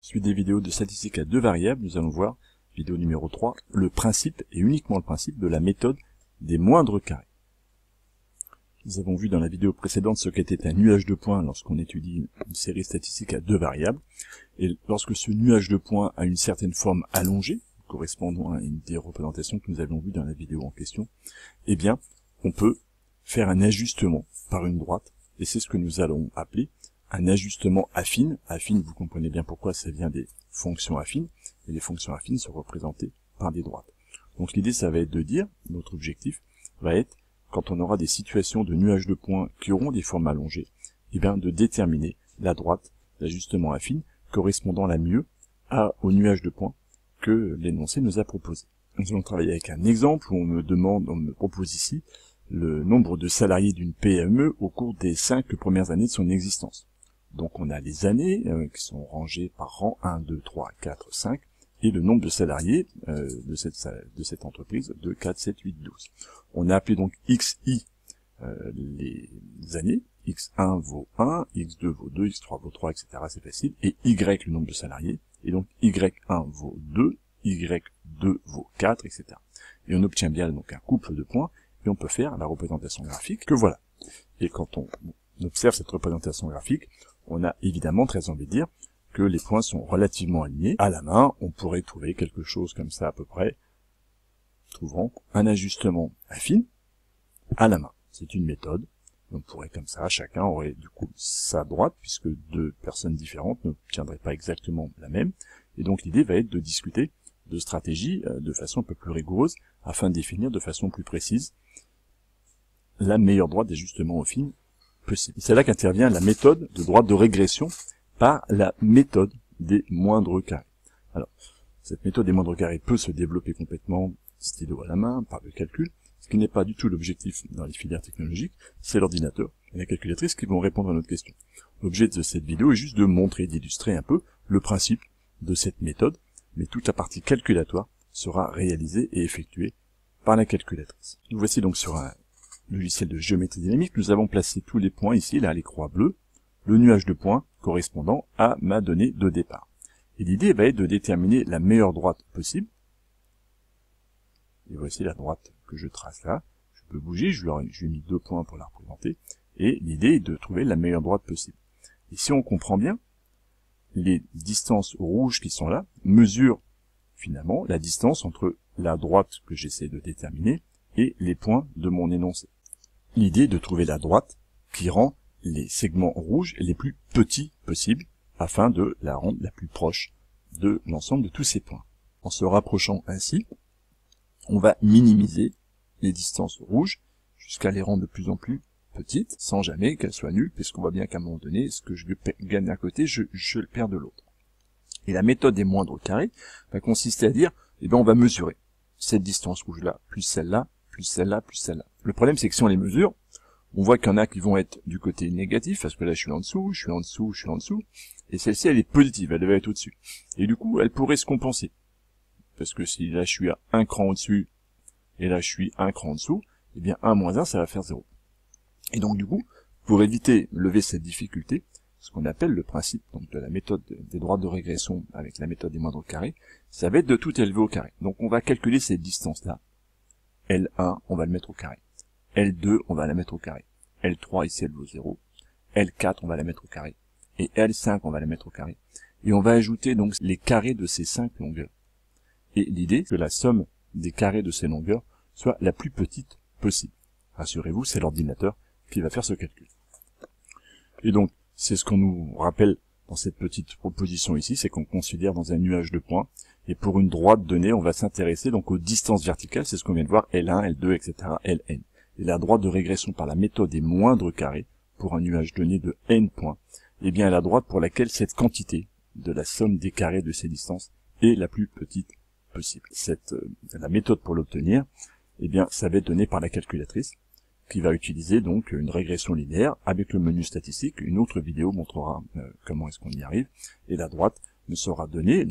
Suite des vidéos de statistiques à deux variables, nous allons voir, vidéo numéro 3, le principe, et uniquement le principe, de la méthode des moindres carrés. Nous avons vu dans la vidéo précédente ce qu'était un nuage de points lorsqu'on étudie une série statistique à deux variables. Et lorsque ce nuage de points a une certaine forme allongée, correspondant à une des représentations que nous avions vues dans la vidéo en question, eh bien, on peut faire un ajustement par une droite, et c'est ce que nous allons appeler un ajustement affine. Affine, vous comprenez bien pourquoi ça vient des fonctions affines, et les fonctions affines sont représentées par des droites. Donc l'idée, ça va être de dire, notre objectif va être, quand on aura des situations de nuages de points qui auront des formes allongées, eh bien de déterminer la droite d'ajustement affine correspondant la mieux au nuage de points que l'énoncé nous a proposé. Nous allons travailler avec un exemple où on me propose ici le nombre de salariés d'une PME au cours des 5 premières années de son existence. Donc on a les années qui sont rangées par rang 1, 2, 3, 4, 5, et le nombre de salariés de cette entreprise de 4, 7, 8, 12. On a appelé donc XI les années, X1 vaut 1, X2 vaut 2, X3 vaut 3, etc. C'est facile, et Y le nombre de salariés, et donc Y1 vaut 2, Y2 vaut 4, etc. Et on obtient bien donc un couple de points, et on peut faire la représentation graphique que voilà. Et quand on observe cette représentation graphique, on a évidemment très envie de dire que les points sont relativement alignés. À la main, on pourrait trouver quelque chose comme ça à peu près, trouvant un ajustement affine à la main. C'est une méthode. On pourrait comme ça, chacun aurait du coup sa droite, puisque deux personnes différentes n'obtiendraient pas exactement la même. Et donc l'idée va être de discuter de stratégies de façon un peu plus rigoureuse, afin de définir de façon plus précise la meilleure droite d'ajustement affine possible. C'est là qu'intervient la méthode de droite de régression par la méthode des moindres carrés. Alors, cette méthode des moindres carrés peut se développer complètement stylo à la main, par le calcul, ce qui n'est pas du tout l'objectif dans les filières technologiques, c'est l'ordinateur et la calculatrice qui vont répondre à notre question. L'objet de cette vidéo est juste de montrer, d'illustrer un peu le principe de cette méthode, mais toute la partie calculatoire sera réalisée et effectuée par la calculatrice. Nous voici donc sur un logiciel de géométrie dynamique. Nous avons placé tous les points ici, là les croix bleues, le nuage de points correspondant à ma donnée de départ. Et l'idée va être de déterminer la meilleure droite possible. Et voici la droite que je trace là. Je peux bouger, je lui ai mis 2 points pour la représenter. Et l'idée est de trouver la meilleure droite possible. Et si on comprend bien, les distances rouges qui sont là mesurent finalement la distance entre la droite que j'essaie de déterminer et les points de mon énoncé. L'idée est de trouver la droite qui rend les segments rouges les plus petits possibles afin de la rendre la plus proche de l'ensemble de tous ces points. En se rapprochant ainsi, on va minimiser les distances rouges jusqu'à les rendre de plus en plus petites, sans jamais qu'elles soient nulles, puisqu'on voit bien qu'à un moment donné, ce que je gagne d'un côté, je le perds de l'autre. Et la méthode des moindres carrés va consister à dire, eh bien, on va mesurer cette distance rouge-là, plus celle-là, plus celle-là, plus celle-là. Le problème, c'est que si on les mesure, on voit qu'il y en a qui vont être du côté négatif, parce que là, je suis en dessous, je suis en dessous, je suis en dessous, et celle-ci, elle est positive, elle devait être au-dessus. Et du coup, elle pourrait se compenser. Parce que si là, je suis à un cran au-dessus, et là, je suis un cran en dessous, eh bien, 1 moins 1, ça va faire 0. Et donc, du coup, pour éviter de lever cette difficulté, ce qu'on appelle le principe donc de la méthode des droites de régression avec la méthode des moindres carrés, ça va être de tout élever au carré. Donc, on va calculer cette distance-là. L1, on va le mettre au carré. L2, on va la mettre au carré. L3, ici, elle vaut 0. L4, on va la mettre au carré. Et L5, on va la mettre au carré. Et on va ajouter donc les carrés de ces 5 longueurs. Et l'idée, c'est que la somme des carrés de ces longueurs soit la plus petite possible. Rassurez-vous, c'est l'ordinateur qui va faire ce calcul. Et donc, c'est ce qu'on nous rappelle dans cette petite proposition ici, c'est qu'on considère dans un nuage de points, et pour une droite donnée, on va s'intéresser donc aux distances verticales, c'est ce qu'on vient de voir, L1, L2, etc., Ln. Et la droite de régression par la méthode des moindres carrés, pour un nuage donné de n points, eh bien la droite pour laquelle cette quantité de la somme des carrés de ces distances est la plus petite possible. La méthode pour l'obtenir, eh bien ça va être donné par la calculatrice, qui va utiliser donc une régression linéaire avec le menu statistique. Une autre vidéo montrera comment est-ce qu'on y arrive. Et la droite me sera donnée,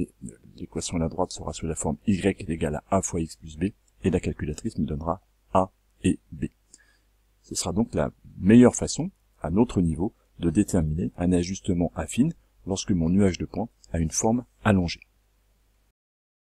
l'équation de la droite sera sous la forme y est égal à a fois x plus b, et la calculatrice me donnera a et b. Ce sera donc la meilleure façon, à notre niveau, de déterminer un ajustement affine lorsque mon nuage de points à une forme allongée.